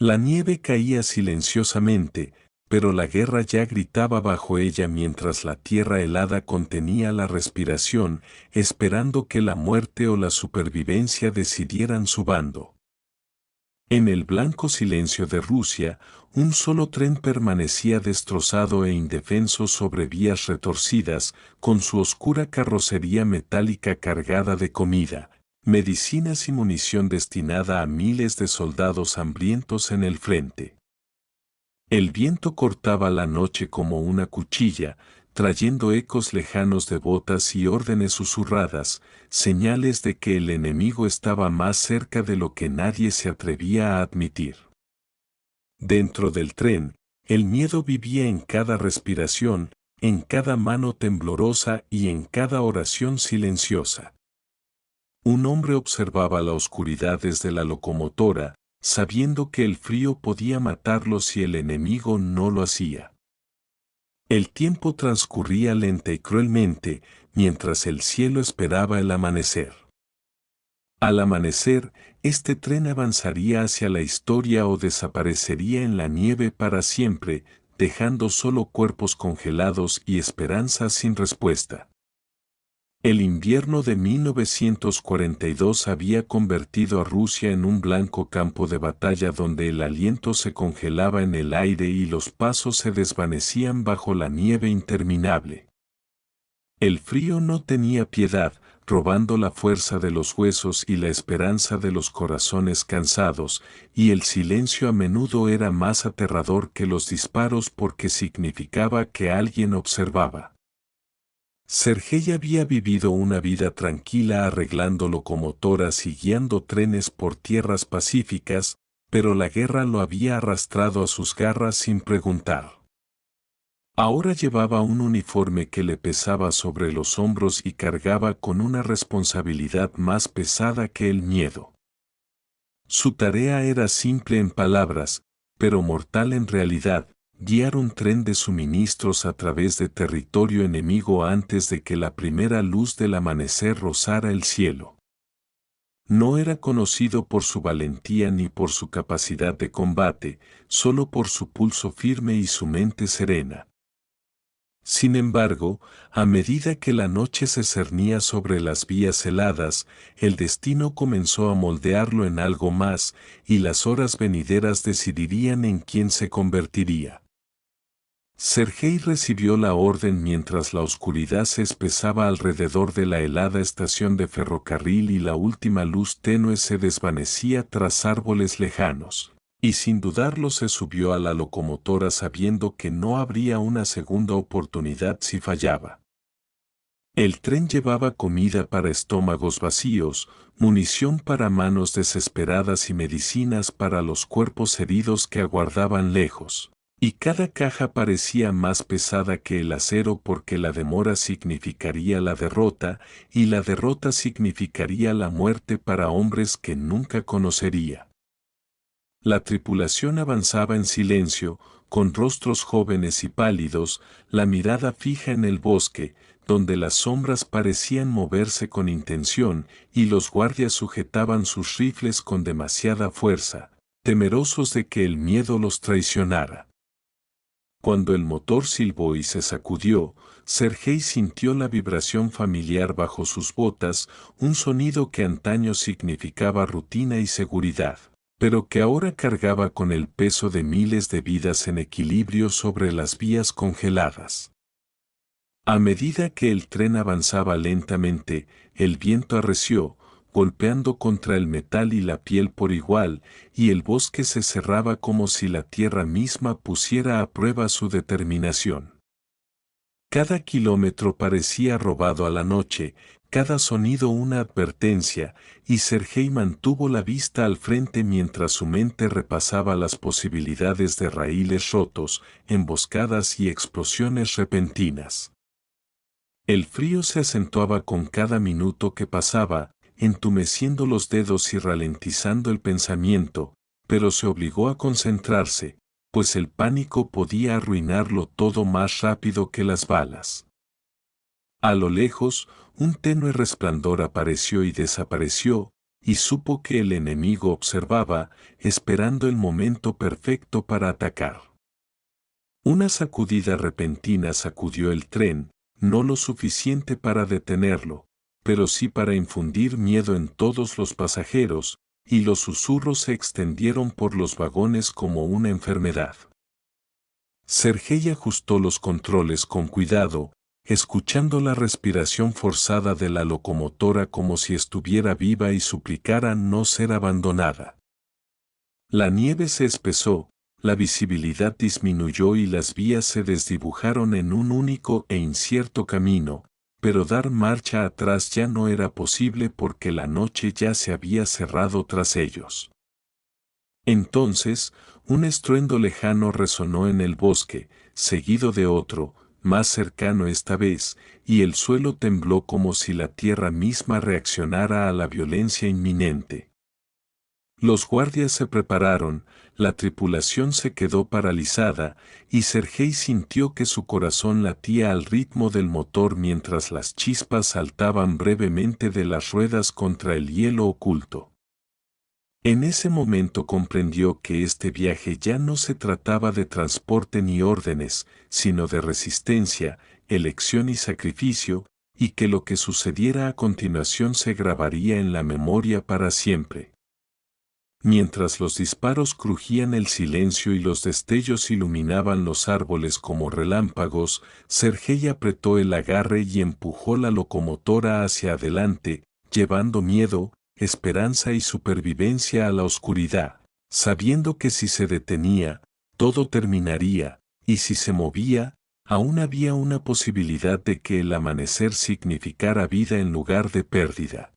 La nieve caía silenciosamente, pero la guerra ya gritaba bajo ella mientras la tierra helada contenía la respiración, esperando que la muerte o la supervivencia decidieran su bando. En el blanco silencio de Rusia, un solo tren permanecía destrozado e indefenso sobre vías retorcidas, con su oscura carrocería metálica cargada de comida, medicinas y munición destinada a miles de soldados hambrientos en el frente. El viento cortaba la noche como una cuchilla, trayendo ecos lejanos de botas y órdenes susurradas, señales de que el enemigo estaba más cerca de lo que nadie se atrevía a admitir. Dentro del tren, el miedo vivía en cada respiración, en cada mano temblorosa y en cada oración silenciosa. Un hombre observaba la oscuridad desde la locomotora, sabiendo que el frío podía matarlo si el enemigo no lo hacía. El tiempo transcurría lenta y cruelmente, mientras el cielo esperaba el amanecer. Al amanecer, este tren avanzaría hacia la historia o desaparecería en la nieve para siempre, dejando solo cuerpos congelados y esperanzas sin respuesta. El invierno de 1942 había convertido a Rusia en un blanco campo de batalla donde el aliento se congelaba en el aire y los pasos se desvanecían bajo la nieve interminable. El frío no tenía piedad, robando la fuerza de los huesos y la esperanza de los corazones cansados, y el silencio a menudo era más aterrador que los disparos porque significaba que alguien observaba. Sergei había vivido una vida tranquila arreglando locomotoras y guiando trenes por tierras pacíficas, pero la guerra lo había arrastrado a sus garras sin preguntar. Ahora llevaba un uniforme que le pesaba sobre los hombros y cargaba con una responsabilidad más pesada que el miedo. Su tarea era simple en palabras, pero mortal en realidad: guiar un tren de suministros a través de territorio enemigo antes de que la primera luz del amanecer rozara el cielo. No era conocido por su valentía ni por su capacidad de combate, solo por su pulso firme y su mente serena. Sin embargo, a medida que la noche se cernía sobre las vías heladas, el destino comenzó a moldearlo en algo más, y las horas venideras decidirían en quién se convertiría. Sergei recibió la orden mientras la oscuridad se espesaba alrededor de la helada estación de ferrocarril y la última luz tenue se desvanecía tras árboles lejanos, y sin dudarlo se subió a la locomotora sabiendo que no habría una segunda oportunidad si fallaba. El tren llevaba comida para estómagos vacíos, munición para manos desesperadas y medicinas para los cuerpos heridos que aguardaban lejos. Y cada caja parecía más pesada que el acero porque la demora significaría la derrota, y la derrota significaría la muerte para hombres que nunca conocería. La tripulación avanzaba en silencio, con rostros jóvenes y pálidos, la mirada fija en el bosque, donde las sombras parecían moverse con intención, y los guardias sujetaban sus rifles con demasiada fuerza, temerosos de que el miedo los traicionara. Cuando el motor silbó y se sacudió, Sergei sintió la vibración familiar bajo sus botas, un sonido que antaño significaba rutina y seguridad, pero que ahora cargaba con el peso de miles de vidas en equilibrio sobre las vías congeladas. A medida que el tren avanzaba lentamente, el viento arreció, golpeando contra el metal y la piel por igual, y el bosque se cerraba como si la tierra misma pusiera a prueba su determinación. Cada kilómetro parecía robado a la noche, cada sonido una advertencia, y Sergei mantuvo la vista al frente mientras su mente repasaba las posibilidades de raíles rotos, emboscadas y explosiones repentinas. El frío se acentuaba con cada minuto que pasaba, entumeciendo los dedos y ralentizando el pensamiento, pero se obligó a concentrarse, pues el pánico podía arruinarlo todo más rápido que las balas. A lo lejos, un tenue resplandor apareció y desapareció, y supo que el enemigo observaba, esperando el momento perfecto para atacar. Una sacudida repentina sacudió el tren, no lo suficiente para detenerlo, pero sí para infundir miedo en todos los pasajeros, y los susurros se extendieron por los vagones como una enfermedad. Sergei ajustó los controles con cuidado, escuchando la respiración forzada de la locomotora como si estuviera viva y suplicara no ser abandonada. La nieve se espesó, la visibilidad disminuyó y las vías se desdibujaron en un único e incierto camino, pero dar marcha atrás ya no era posible porque la noche ya se había cerrado tras ellos. Entonces, un estruendo lejano resonó en el bosque, seguido de otro, más cercano esta vez, y el suelo tembló como si la tierra misma reaccionara a la violencia inminente. Los guardias se prepararon, la tripulación se quedó paralizada, y Sergei sintió que su corazón latía al ritmo del motor mientras las chispas saltaban brevemente de las ruedas contra el hielo oculto. En ese momento comprendió que este viaje ya no se trataba de transporte ni órdenes, sino de resistencia, elección y sacrificio, y que lo que sucediera a continuación se grabaría en la memoria para siempre. Mientras los disparos crujían el silencio y los destellos iluminaban los árboles como relámpagos, Sergei apretó el agarre y empujó la locomotora hacia adelante, llevando miedo, esperanza y supervivencia a la oscuridad, sabiendo que si se detenía, todo terminaría, y si se movía, aún había una posibilidad de que el amanecer significara vida en lugar de pérdida.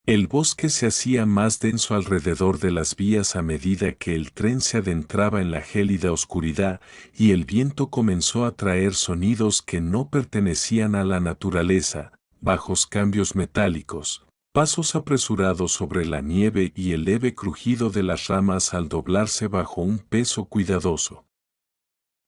El bosque se hacía más denso alrededor de las vías a medida que el tren se adentraba en la gélida oscuridad, y el viento comenzó a traer sonidos que no pertenecían a la naturaleza, bajos cambios metálicos, pasos apresurados sobre la nieve y el leve crujido de las ramas al doblarse bajo un peso cuidadoso.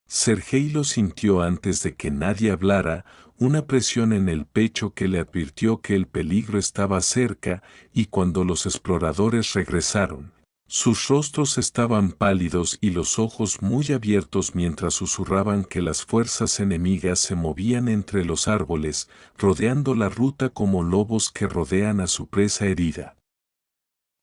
Sergei lo sintió antes de que nadie hablara, una presión en el pecho que le advirtió que el peligro estaba cerca, y cuando los exploradores regresaron, sus rostros estaban pálidos y los ojos muy abiertos mientras susurraban que las fuerzas enemigas se movían entre los árboles, rodeando la ruta como lobos que rodean a su presa herida.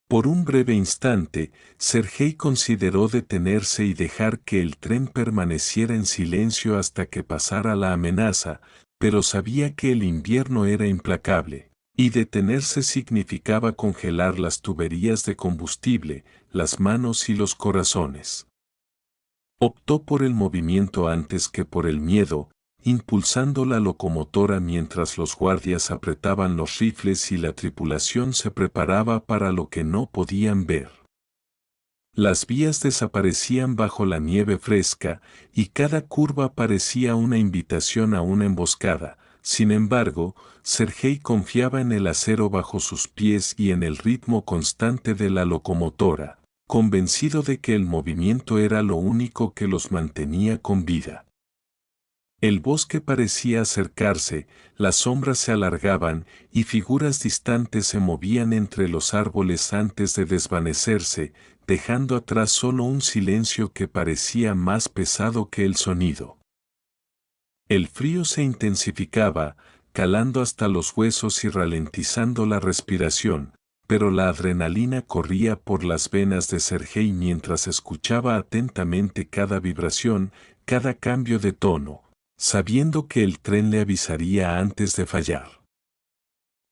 Por un breve instante, Sergei consideró detenerse y dejar que el tren permaneciera en silencio hasta que pasara la amenaza, pero sabía que el invierno era implacable, y detenerse significaba congelar las tuberías de combustible, las manos y los corazones. Optó por el movimiento antes que por el miedo, impulsando la locomotora mientras los guardias apretaban los rifles y la tripulación se preparaba para lo que no podían ver. Las vías desaparecían bajo la nieve fresca, y cada curva parecía una invitación a una emboscada. Sin embargo, Sergei confiaba en el acero bajo sus pies y en el ritmo constante de la locomotora, convencido de que el movimiento era lo único que los mantenía con vida. El bosque parecía acercarse, las sombras se alargaban y figuras distantes se movían entre los árboles antes de desvanecerse, dejando atrás solo un silencio que parecía más pesado que el sonido. El frío se intensificaba, calando hasta los huesos y ralentizando la respiración, pero la adrenalina corría por las venas de Sergei mientras escuchaba atentamente cada vibración, cada cambio de tono, sabiendo que el tren le avisaría antes de fallar.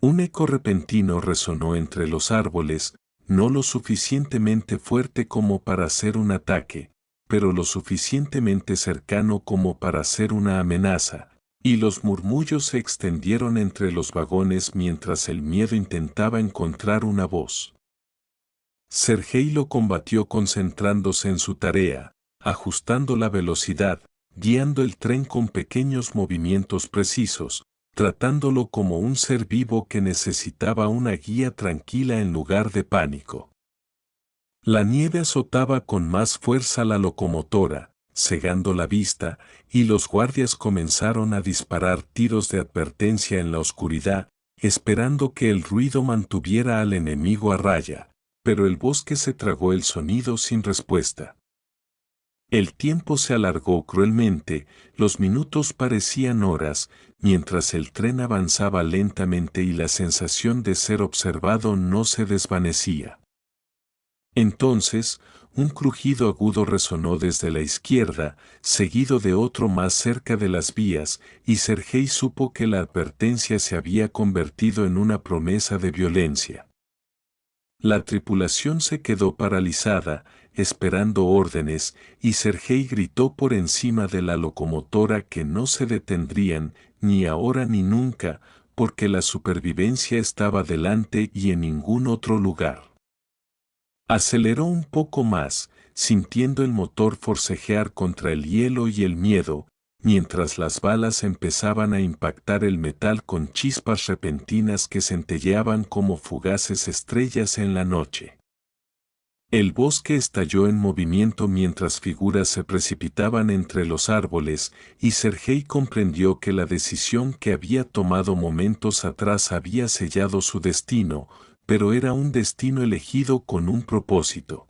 Un eco repentino resonó entre los árboles, no lo suficientemente fuerte como para hacer un ataque, pero lo suficientemente cercano como para ser una amenaza, y los murmullos se extendieron entre los vagones mientras el miedo intentaba encontrar una voz. Sergei lo combatió concentrándose en su tarea, ajustando la velocidad, guiando el tren con pequeños movimientos precisos, tratándolo como un ser vivo que necesitaba una guía tranquila en lugar de pánico. La nieve azotaba con más fuerza la locomotora, cegando la vista, y los guardias comenzaron a disparar tiros de advertencia en la oscuridad, esperando que el ruido mantuviera al enemigo a raya, pero el bosque se tragó el sonido sin respuesta. El tiempo se alargó cruelmente, los minutos parecían horas, mientras el tren avanzaba lentamente y la sensación de ser observado no se desvanecía. Entonces, un crujido agudo resonó desde la izquierda, seguido de otro más cerca de las vías, y Sergei supo que la advertencia se había convertido en una promesa de violencia. La tripulación se quedó paralizada, esperando órdenes, y Sergei gritó por encima de la locomotora que no se detendrían, ni ahora ni nunca, porque la supervivencia estaba delante y en ningún otro lugar. Aceleró un poco más, sintiendo el motor forcejear contra el hielo y el miedo, mientras las balas empezaban a impactar el metal con chispas repentinas que centelleaban como fugaces estrellas en la noche. El bosque estalló en movimiento mientras figuras se precipitaban entre los árboles, y Sergei comprendió que la decisión que había tomado momentos atrás había sellado su destino, pero era un destino elegido con un propósito.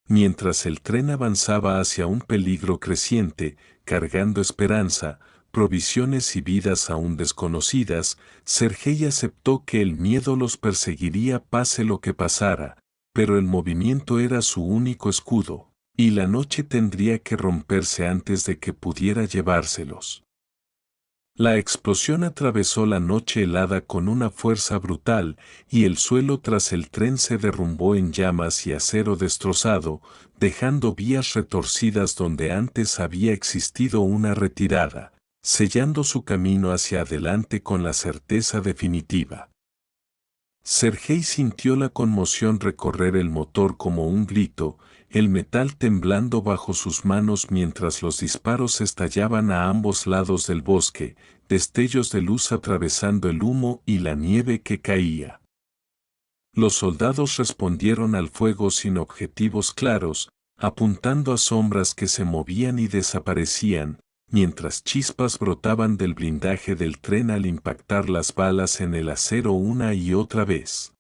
Mientras el tren avanzaba hacia un peligro creciente, cargando esperanza, provisiones y vidas aún desconocidas, Sergei aceptó que el miedo los perseguiría pase lo que pasara, pero el movimiento era su único escudo, y la noche tendría que romperse antes de que pudiera llevárselos. La explosión atravesó la noche helada con una fuerza brutal, y el suelo tras el tren se derrumbó en llamas y acero destrozado, dejando vías retorcidas donde antes había existido una retirada, sellando su camino hacia adelante con la certeza definitiva. Sergei sintió la conmoción recorrer el motor como un grito, el metal temblando bajo sus manos mientras los disparos estallaban a ambos lados del bosque, destellos de luz atravesando el humo y la nieve que caía. Los soldados respondieron al fuego sin objetivos claros, apuntando a sombras que se movían y desaparecían, mientras chispas brotaban del blindaje del tren al impactar las balas en el acero una y otra vez.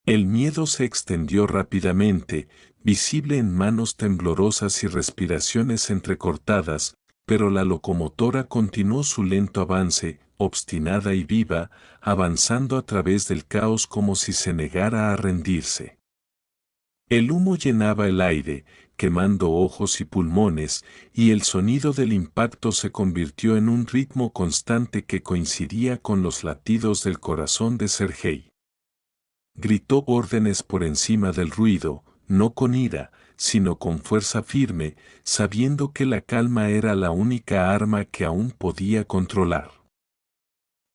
El miedo se extendió rápidamente, visible en manos temblorosas y respiraciones entrecortadas, pero la locomotora continuó su lento avance, obstinada y viva, avanzando a través del caos como si se negara a rendirse. El humo llenaba el aire, quemando ojos y pulmones, y el sonido del impacto se convirtió en un ritmo constante que coincidía con los latidos del corazón de Sergei. Gritó órdenes por encima del ruido, no con ira, sino con fuerza firme, sabiendo que la calma era la única arma que aún podía controlar.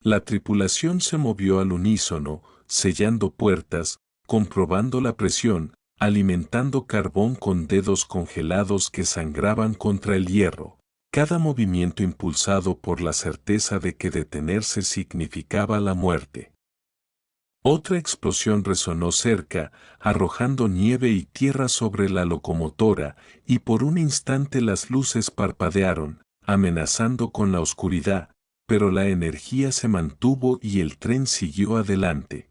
La tripulación se movió al unísono, sellando puertas, comprobando la presión, alimentando carbón con dedos congelados que sangraban contra el hierro, cada movimiento impulsado por la certeza de que detenerse significaba la muerte. Otra explosión resonó cerca, arrojando nieve y tierra sobre la locomotora, y por un instante las luces parpadearon, amenazando con la oscuridad, pero la energía se mantuvo y el tren siguió adelante.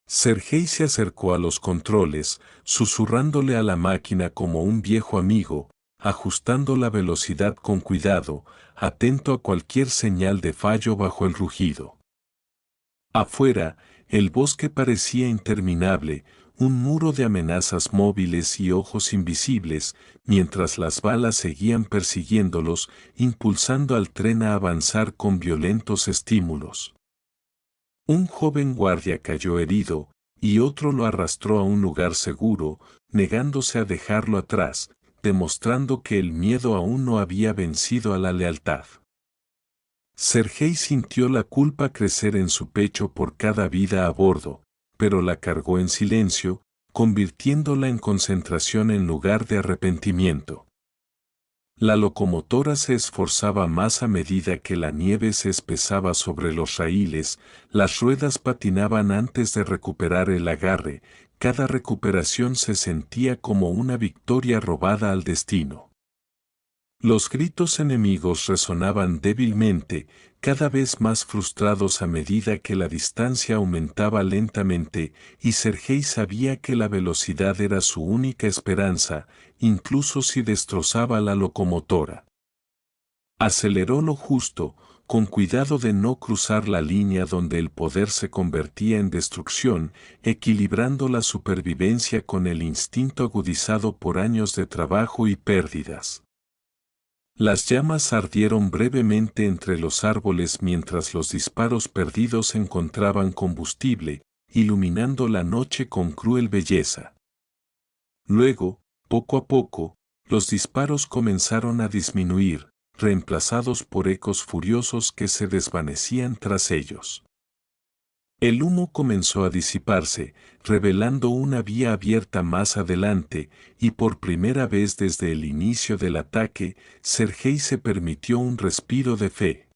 Sergei se acercó a los controles, susurrándole a la máquina como un viejo amigo, ajustando la velocidad con cuidado, atento a cualquier señal de fallo bajo el rugido. Afuera, el bosque parecía interminable, un muro de amenazas móviles y ojos invisibles, mientras las balas seguían persiguiéndolos, impulsando al tren a avanzar con violentos estímulos. Un joven guardia cayó herido, y otro lo arrastró a un lugar seguro, negándose a dejarlo atrás, demostrando que el miedo aún no había vencido a la lealtad. Sergei sintió la culpa crecer en su pecho por cada vida a bordo, pero la cargó en silencio, convirtiéndola en concentración en lugar de arrepentimiento. La locomotora se esforzaba más a medida que la nieve se espesaba sobre los raíles, las ruedas patinaban antes de recuperar el agarre, cada recuperación se sentía como una victoria robada al destino. Los gritos enemigos resonaban débilmente, cada vez más frustrados a medida que la distancia aumentaba lentamente, y Sergei sabía que la velocidad era su única esperanza, incluso si destrozaba la locomotora. Aceleró lo justo, con cuidado de no cruzar la línea donde el poder se convertía en destrucción, equilibrando la supervivencia con el instinto agudizado por años de trabajo y pérdidas. Las llamas ardieron brevemente entre los árboles mientras los disparos perdidos encontraban combustible, iluminando la noche con cruel belleza. Luego, poco a poco, los disparos comenzaron a disminuir, reemplazados por ecos furiosos que se desvanecían tras ellos. El humo comenzó a disiparse, revelando una vía abierta más adelante, y por primera vez desde el inicio del ataque, Sergei se permitió un respiro de fe.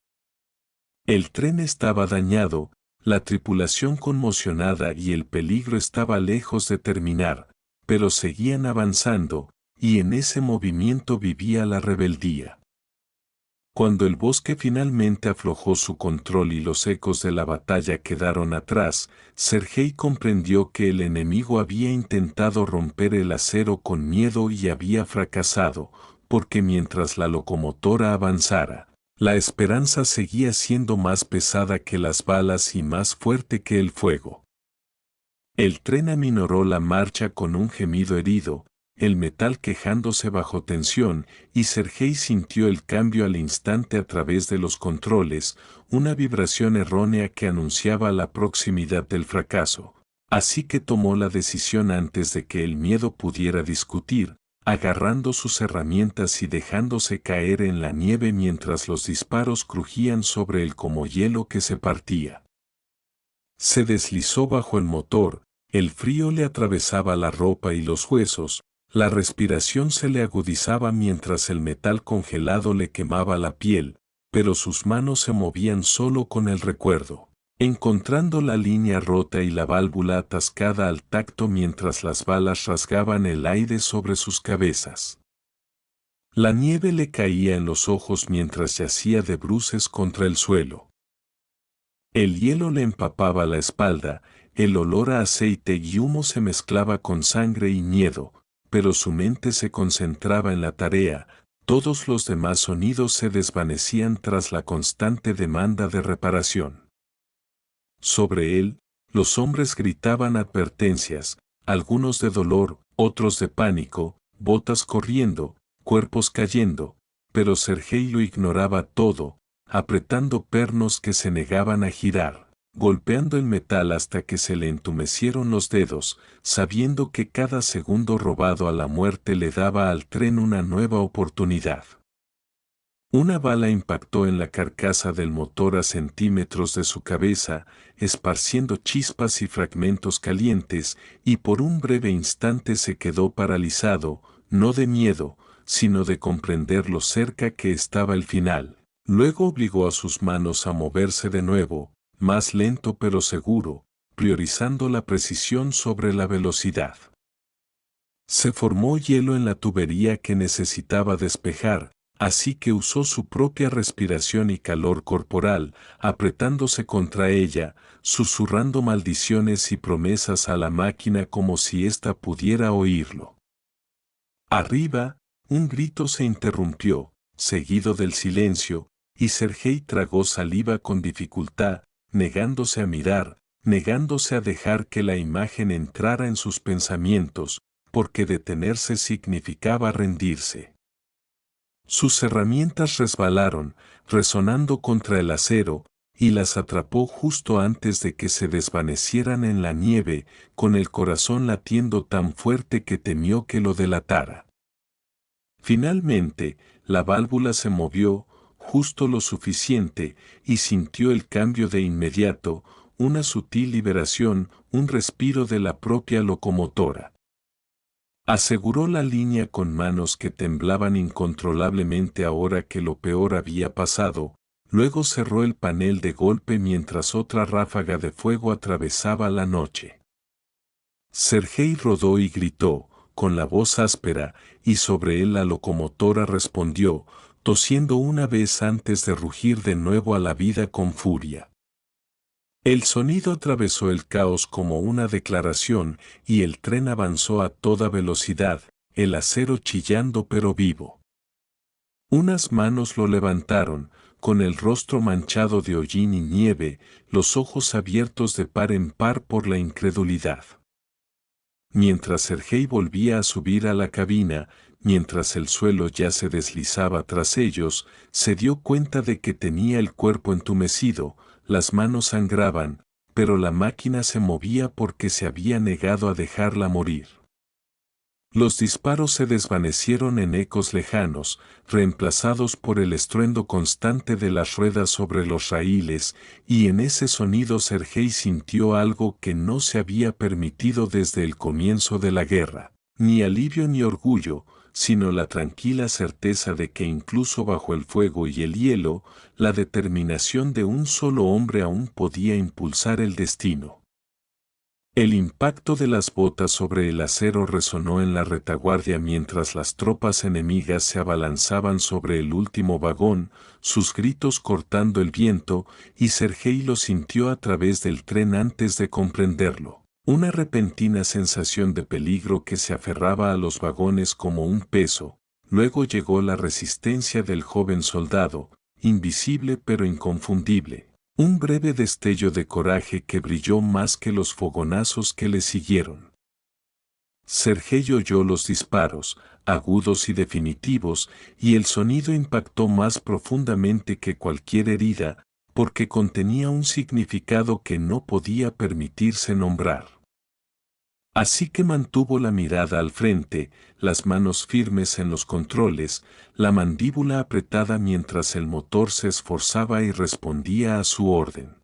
El tren estaba dañado, la tripulación conmocionada y el peligro estaba lejos de terminar, pero seguían avanzando, y en ese movimiento vivía la rebeldía. Cuando el bosque finalmente aflojó su control y los ecos de la batalla quedaron atrás, Sergei comprendió que el enemigo había intentado romper el acero con miedo y había fracasado, porque mientras la locomotora avanzara, la esperanza seguía siendo más pesada que las balas y más fuerte que el fuego. El tren aminoró la marcha con un gemido herido, el metal quejándose bajo tensión, y Sergei sintió el cambio al instante a través de los controles, una vibración errónea que anunciaba la proximidad del fracaso. Así que tomó la decisión antes de que el miedo pudiera discutir, agarrando sus herramientas y dejándose caer en la nieve mientras los disparos crujían sobre él como hielo que se partía. Se deslizó bajo el motor, el frío le atravesaba la ropa y los huesos, la respiración se le agudizaba mientras el metal congelado le quemaba la piel, pero sus manos se movían solo con el recuerdo, encontrando la línea rota y la válvula atascada al tacto mientras las balas rasgaban el aire sobre sus cabezas. La nieve le caía en los ojos mientras yacía de bruces contra el suelo. El hielo le empapaba la espalda, el olor a aceite y humo se mezclaba con sangre y miedo, pero su mente se concentraba en la tarea, todos los demás sonidos se desvanecían tras la constante demanda de reparación. Sobre él, los hombres gritaban advertencias, algunos de dolor, otros de pánico, botas corriendo, cuerpos cayendo, pero Sergei lo ignoraba todo, apretando pernos que se negaban a girar, golpeando el metal hasta que se le entumecieron los dedos, sabiendo que cada segundo robado a la muerte le daba al tren una nueva oportunidad. Una bala impactó en la carcasa del motor a centímetros de su cabeza, esparciendo chispas y fragmentos calientes, y por un breve instante se quedó paralizado, no de miedo, sino de comprender lo cerca que estaba el final. Luego obligó a sus manos a moverse de nuevo, más lento pero seguro, priorizando la precisión sobre la velocidad. Se formó hielo en la tubería que necesitaba despejar, así que usó su propia respiración y calor corporal, apretándose contra ella, susurrando maldiciones y promesas a la máquina como si ésta pudiera oírlo. Arriba, un grito se interrumpió, seguido del silencio, y Sergei tragó saliva con dificultad, negándose a mirar, negándose a dejar que la imagen entrara en sus pensamientos, porque detenerse significaba rendirse. Sus herramientas resbalaron, resonando contra el acero, y las atrapó justo antes de que se desvanecieran en la nieve, con el corazón latiendo tan fuerte que temió que lo delatara. Finalmente, la válvula se movió, justo lo suficiente, y sintió el cambio de inmediato, una sutil liberación, un respiro de la propia locomotora. Aseguró la línea con manos que temblaban incontrolablemente ahora que lo peor había pasado, luego cerró el panel de golpe mientras otra ráfaga de fuego atravesaba la noche. Sergei rodó y gritó, con la voz áspera, y sobre él la locomotora respondió, tosiendo una vez antes de rugir de nuevo a la vida con furia. El sonido atravesó el caos como una declaración y el tren avanzó a toda velocidad, el acero chillando pero vivo. Unas manos lo levantaron, con el rostro manchado de hollín y nieve, los ojos abiertos de par en par por la incredulidad. Mientras Sergei volvía a subir a la cabina, mientras el suelo ya se deslizaba tras ellos, se dio cuenta de que tenía el cuerpo entumecido, las manos sangraban, pero la máquina se movía porque se había negado a dejarla morir. Los disparos se desvanecieron en ecos lejanos, reemplazados por el estruendo constante de las ruedas sobre los raíles, y en ese sonido Sergei sintió algo que no se había permitido desde el comienzo de la guerra, ni alivio ni orgullo, sino la tranquila certeza de que incluso bajo el fuego y el hielo, la determinación de un solo hombre aún podía impulsar el destino. El impacto de las botas sobre el acero resonó en la retaguardia mientras las tropas enemigas se abalanzaban sobre el último vagón, sus gritos cortando el viento, y Sergei lo sintió a través del tren antes de comprenderlo. Una repentina sensación de peligro que se aferraba a los vagones como un peso. Luego llegó la resistencia del joven soldado, invisible pero inconfundible. Un breve destello de coraje que brilló más que los fogonazos que le siguieron. Sergei oyó los disparos, agudos y definitivos, y el sonido impactó más profundamente que cualquier herida, porque contenía un significado que no podía permitirse nombrar. Así que mantuvo la mirada al frente, las manos firmes en los controles, la mandíbula apretada mientras el motor se esforzaba y respondía a su orden.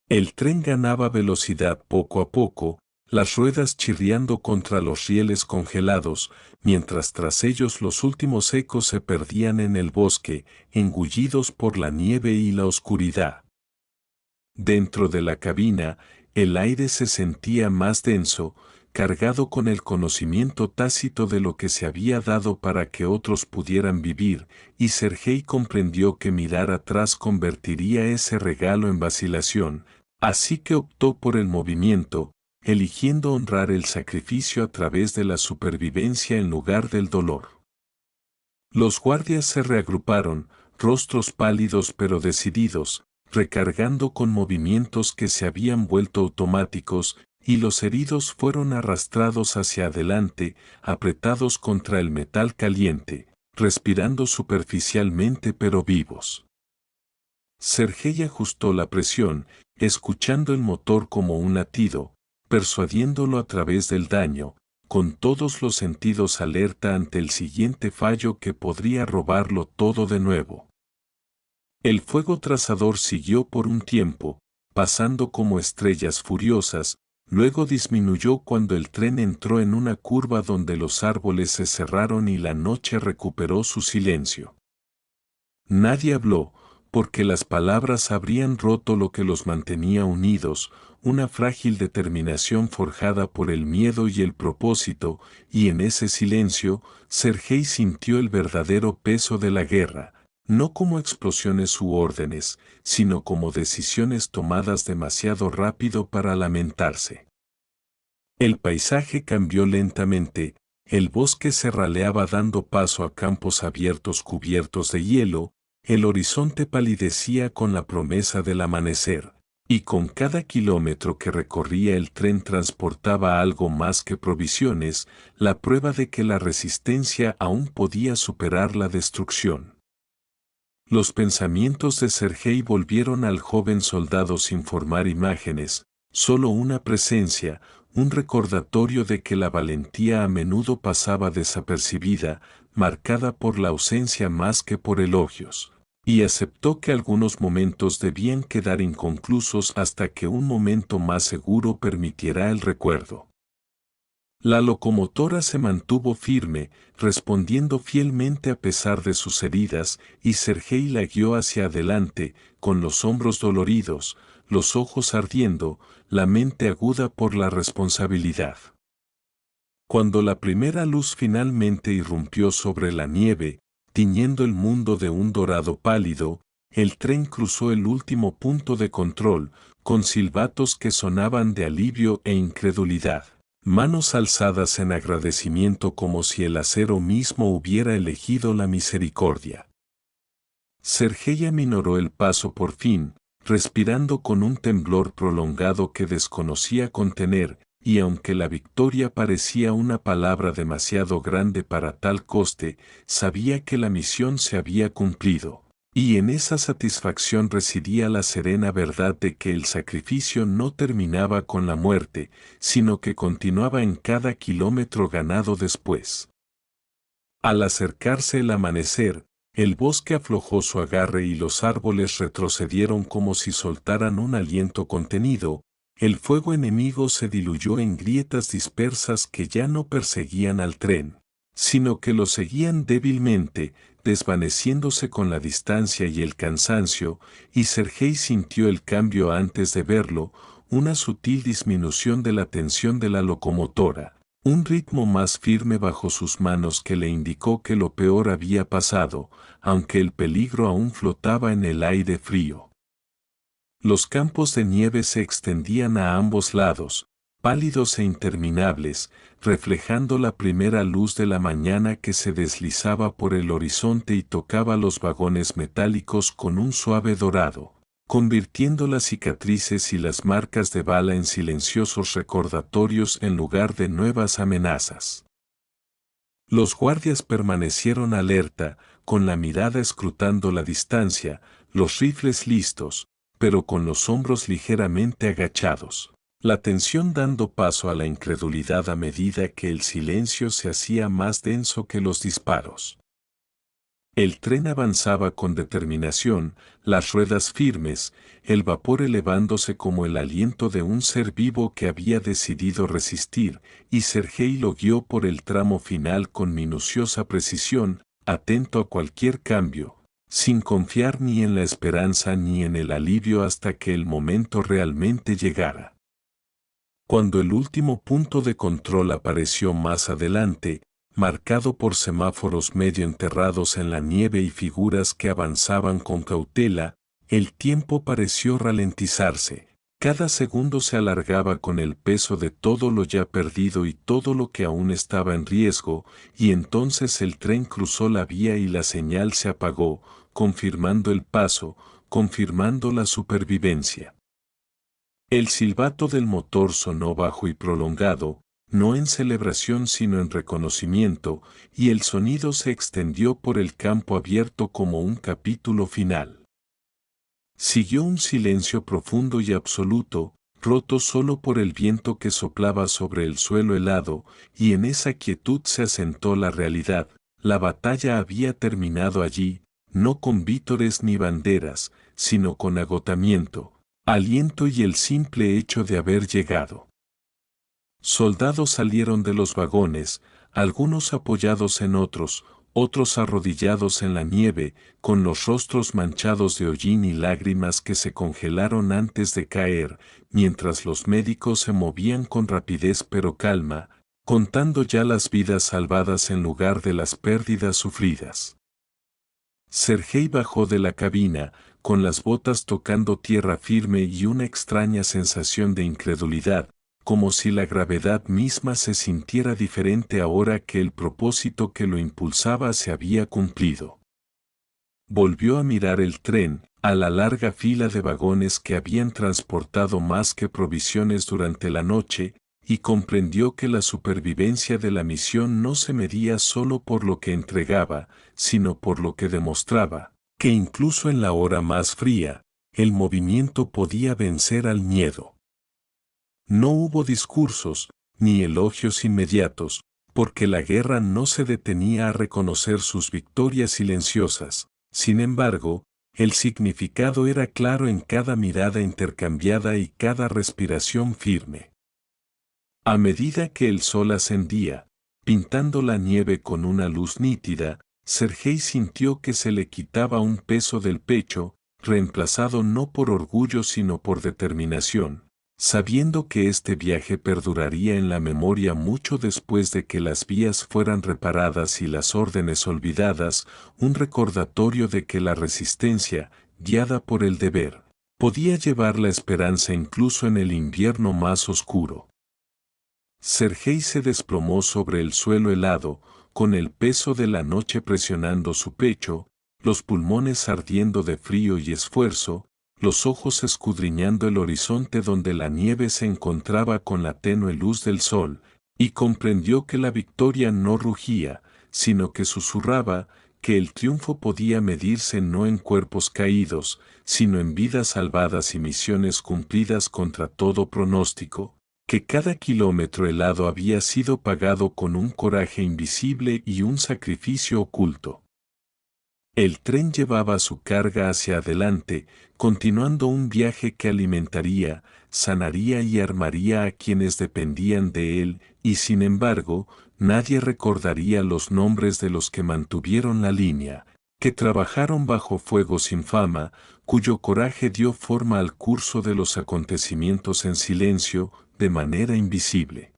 El tren ganaba velocidad poco a poco, las ruedas chirriando contra los rieles congelados, mientras tras ellos los últimos ecos se perdían en el bosque, engullidos por la nieve y la oscuridad. Dentro de la cabina, el aire se sentía más denso, cargado con el conocimiento tácito de lo que se había dado para que otros pudieran vivir, y Sergei comprendió que mirar atrás convertiría ese regalo en vacilación, así que optó por el movimiento, eligiendo honrar el sacrificio a través de la supervivencia en lugar del dolor. Los guardias se reagruparon, rostros pálidos pero decididos, recargando con movimientos que se habían vuelto automáticos, y los heridos fueron arrastrados hacia adelante, apretados contra el metal caliente, respirando superficialmente pero vivos. Sergei ajustó la presión, escuchando el motor como un latido, persuadiéndolo a través del daño, con todos los sentidos alerta ante el siguiente fallo que podría robarlo todo de nuevo. El fuego trazador siguió por un tiempo, pasando como estrellas furiosas, luego disminuyó cuando el tren entró en una curva donde los árboles se cerraron y la noche recuperó su silencio. Nadie habló, porque las palabras habrían roto lo que los mantenía unidos, una frágil determinación forjada por el miedo y el propósito, y en ese silencio, Sergei sintió el verdadero peso de la guerra. No como explosiones u órdenes, sino como decisiones tomadas demasiado rápido para lamentarse. El paisaje cambió lentamente, el bosque se raleaba dando paso a campos abiertos cubiertos de hielo, el horizonte palidecía con la promesa del amanecer, y con cada kilómetro que recorría el tren transportaba algo más que provisiones, la prueba de que la resistencia aún podía superar la destrucción. Los pensamientos de Sergei volvieron al joven soldado sin formar imágenes, solo una presencia, un recordatorio de que la valentía a menudo pasaba desapercibida, marcada por la ausencia más que por elogios, y aceptó que algunos momentos debían quedar inconclusos hasta que un momento más seguro permitiera el recuerdo. La locomotora se mantuvo firme, respondiendo fielmente a pesar de sus heridas, y Sergei la guió hacia adelante, con los hombros doloridos, los ojos ardiendo, la mente aguda por la responsabilidad. Cuando la primera luz finalmente irrumpió sobre la nieve, tiñendo el mundo de un dorado pálido, el tren cruzó el último punto de control, con silbatos que sonaban de alivio e incredulidad. Manos alzadas en agradecimiento como si el acero mismo hubiera elegido la misericordia. Sergei aminoró el paso por fin, respirando con un temblor prolongado que desconocía contener, y aunque la victoria parecía una palabra demasiado grande para tal coste, sabía que la misión se había cumplido. Y en esa satisfacción residía la serena verdad de que el sacrificio no terminaba con la muerte, sino que continuaba en cada kilómetro ganado después. Al acercarse el amanecer, el bosque aflojó su agarre y los árboles retrocedieron como si soltaran un aliento contenido. El fuego enemigo se diluyó en grietas dispersas que ya no perseguían al tren, sino que lo seguían débilmente, desvaneciéndose con la distancia y el cansancio, y Sergei sintió el cambio antes de verlo, una sutil disminución de la tensión de la locomotora, un ritmo más firme bajo sus manos que le indicó que lo peor había pasado, aunque el peligro aún flotaba en el aire frío. Los campos de nieve se extendían a ambos lados, pálidos e interminables, reflejando la primera luz de la mañana que se deslizaba por el horizonte y tocaba los vagones metálicos con un suave dorado, convirtiendo las cicatrices y las marcas de bala en silenciosos recordatorios en lugar de nuevas amenazas. Los guardias permanecieron alerta, con la mirada escrutando la distancia, los rifles listos, pero con los hombros ligeramente agachados. La tensión dando paso a la incredulidad a medida que el silencio se hacía más denso que los disparos. El tren avanzaba con determinación, las ruedas firmes, el vapor elevándose como el aliento de un ser vivo que había decidido resistir, y Sergei lo guió por el tramo final con minuciosa precisión, atento a cualquier cambio, sin confiar ni en la esperanza ni en el alivio hasta que el momento realmente llegara. Cuando el último punto de control apareció más adelante, marcado por semáforos medio enterrados en la nieve y figuras que avanzaban con cautela, el tiempo pareció ralentizarse. Cada segundo se alargaba con el peso de todo lo ya perdido y todo lo que aún estaba en riesgo, y entonces el tren cruzó la vía y la señal se apagó, confirmando el paso, confirmando la supervivencia. El silbato del motor sonó bajo y prolongado, no en celebración sino en reconocimiento, y el sonido se extendió por el campo abierto como un capítulo final. Siguió un silencio profundo y absoluto, roto solo por el viento que soplaba sobre el suelo helado, y en esa quietud se asentó la realidad. La batalla había terminado allí, no con vítores ni banderas, sino con agotamiento, aliento y el simple hecho de haber llegado. Soldados salieron de los vagones, algunos apoyados en otros, otros arrodillados en la nieve, con los rostros manchados de hollín y lágrimas que se congelaron antes de caer, mientras los médicos se movían con rapidez pero calma, contando ya las vidas salvadas en lugar de las pérdidas sufridas. Sergei bajó de la cabina, con las botas tocando tierra firme y una extraña sensación de incredulidad, como si la gravedad misma se sintiera diferente ahora que el propósito que lo impulsaba se había cumplido. Volvió a mirar el tren, a la larga fila de vagones que habían transportado más que provisiones durante la noche, y comprendió que la supervivencia de la misión no se medía solo por lo que entregaba, sino por lo que demostraba, que incluso en la hora más fría, el movimiento podía vencer al miedo. No hubo discursos, ni elogios inmediatos, porque la guerra no se detenía a reconocer sus victorias silenciosas. Sin embargo, el significado era claro en cada mirada intercambiada y cada respiración firme. A medida que el sol ascendía, pintando la nieve con una luz nítida, Sergei sintió que se le quitaba un peso del pecho, reemplazado no por orgullo sino por determinación. Sabiendo que este viaje perduraría en la memoria mucho después de que las vías fueran reparadas y las órdenes olvidadas, un recordatorio de que la resistencia, guiada por el deber, podía llevar la esperanza incluso en el invierno más oscuro. Sergei se desplomó sobre el suelo helado, con el peso de la noche presionando su pecho, los pulmones ardiendo de frío y esfuerzo, los ojos escudriñando el horizonte donde la nieve se encontraba con la tenue luz del sol, y comprendió que la victoria no rugía, sino que susurraba, que el triunfo podía medirse no en cuerpos caídos, sino en vidas salvadas y misiones cumplidas contra todo pronóstico, que cada kilómetro helado había sido pagado con un coraje invisible y un sacrificio oculto. El tren llevaba su carga hacia adelante, continuando un viaje que alimentaría, sanaría y armaría a quienes dependían de él, y sin embargo, nadie recordaría los nombres de los que mantuvieron la línea, que trabajaron bajo fuego sin fama, cuyo coraje dio forma al curso de los acontecimientos en silencio, de manera invisible.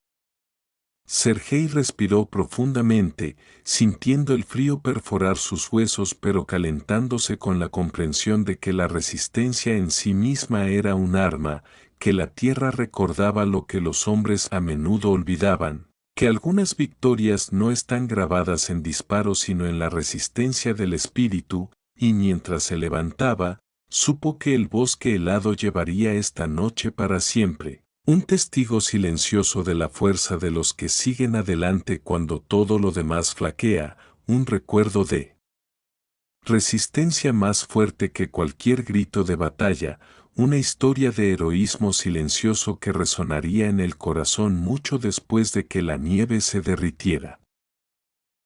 Sergei respiró profundamente, sintiendo el frío perforar sus huesos pero calentándose con la comprensión de que la resistencia en sí misma era un arma, que la tierra recordaba lo que los hombres a menudo olvidaban, que algunas victorias no están grabadas en disparos sino en la resistencia del espíritu, y mientras se levantaba, supo que el bosque helado llevaría esta noche para siempre. Un testigo silencioso de la fuerza de los que siguen adelante cuando todo lo demás flaquea, un recuerdo de resistencia más fuerte que cualquier grito de batalla, una historia de heroísmo silencioso que resonaría en el corazón mucho después de que la nieve se derritiera.